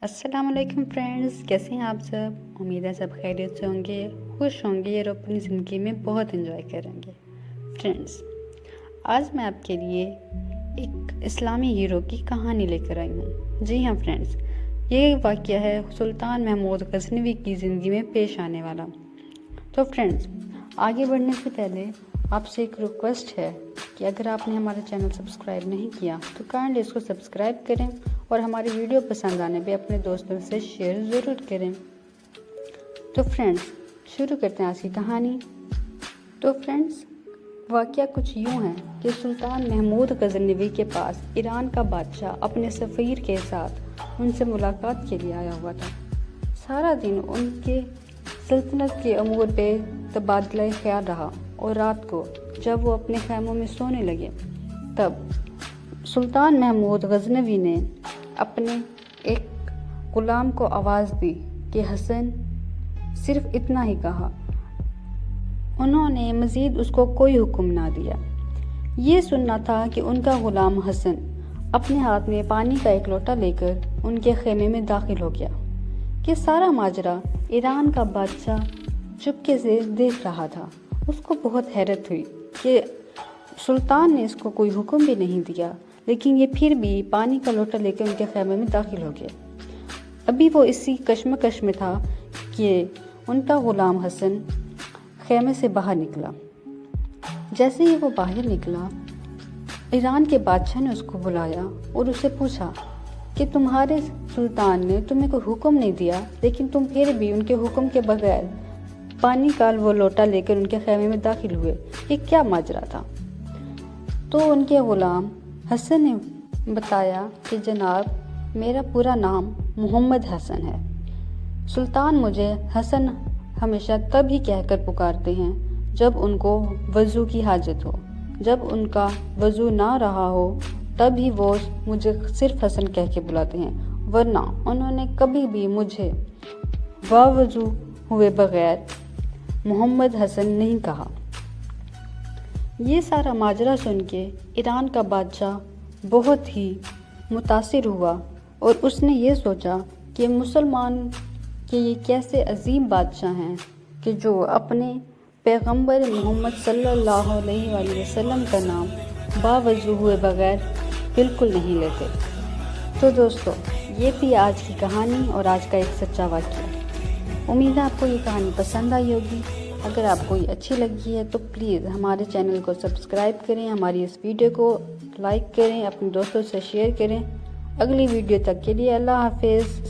السلام علیکم فرینڈز، کیسے ہیں آپ سب؟ امید ہے سب خیریت سے ہوں گے، خوش ہوں گے اور اپنی زندگی میں بہت انجوائے کریں گے۔ فرینڈز، آج میں آپ کے لیے ایک اسلامی ہیرو کی کہانی لے کر آئی ہوں۔ جی ہاں فرینڈز، یہ واقعہ ہے سلطان محمود غزنوی کی زندگی میں پیش آنے والا۔ تو فرینڈز، آگے بڑھنے سے پہلے آپ سے ایک ریکویسٹ ہے کہ اگر آپ نے ہمارا چینل سبسکرائب نہیں کیا تو کائنڈلی اس کو سبسکرائب کریں اور ہماری ویڈیو پسند آنے پہ اپنے دوستوں سے شیئر ضرور کریں۔ تو فرینڈز، شروع کرتے ہیں آج کی کہانی۔ تو فرینڈز، واقعہ کچھ یوں ہے کہ سلطان محمود غزنوی کے پاس ایران کا بادشاہ اپنے سفیر کے ساتھ ان سے ملاقات کے لیے آیا ہوا تھا۔ سارا دن ان کے سلطنت کے امور پہ تبادلہ خیال رہا اور رات کو جب وہ اپنے خیموں میں سونے لگے تب سلطان محمود غزنوی نے اپنے ایک غلام کو آواز دی کہ حسن، صرف اتنا ہی کہا۔ انہوں نے مزید اس کو کوئی حکم نہ دیا۔ یہ سننا تھا کہ ان کا غلام حسن اپنے ہاتھ میں پانی کا ایک لوٹا لے کر ان کے خیمے میں داخل ہو گیا کہ سارا ماجرا ایران کا بادشاہ چپکے سے دیکھ رہا تھا۔ اس کو بہت حیرت ہوئی کہ سلطان نے اس کو کوئی حکم بھی نہیں دیا، لیکن یہ پھر بھی پانی کا لوٹا لے کے ان کے خیمے میں داخل ہو گیا۔ ابھی وہ اسی کشمکش میں تھا کہ ان کا غلام حسن خیمے سے باہر نکلا۔ جیسے ہی وہ باہر نکلا، ایران کے بادشاہ نے اس کو بلایا اور اسے پوچھا کہ تمہارے سلطان نے تمہیں کوئی حکم نہیں دیا، لیکن تم پھر بھی ان کے حکم کے بغیر پانی کا وہ لوٹا لے کر ان کے خیمے میں داخل ہوئے، یہ کیا ماجرا تھا؟ تو ان کے غلام حسن نے بتایا کہ جناب، میرا پورا نام محمد ہے۔ سلطان مجھے حسن ہمیشہ تب ہی کہہ کر پکارتے ہیں جب ان کو وضو کی حاجت ہو۔ جب ان کا وضو نہ رہا ہو تب ہی وہ مجھے صرف حسن کہہ کے بلاتے ہیں، ورنہ انہوں نے کبھی بھی مجھے باوضو ہوئے بغیر محمد حسن نہیں کہا۔ یہ سارا ماجرا سن کے ایران کا بادشاہ بہت ہی متاثر ہوا اور اس نے یہ سوچا کہ مسلمان کے یہ کیسے عظیم بادشاہ ہیں کہ جو اپنے پیغمبر محمد صلی اللہ علیہ وآلہ وسلم کا نام باوضو ہوئے بغیر بالکل نہیں لیتے۔ تو دوستو، یہ تھی آج کی کہانی اور آج کا ایک سچا واقعہ۔ امید ہے آپ کو یہ کہانی پسند آئی ہوگی۔ اگر آپ کو یہ اچھی لگی ہے تو پلیز ہمارے چینل کو سبسکرائب کریں، ہماری اس ویڈیو کو لائک کریں، اپنے دوستوں سے شیئر کریں۔ اگلی ویڈیو تک کے لیے اللہ حافظ۔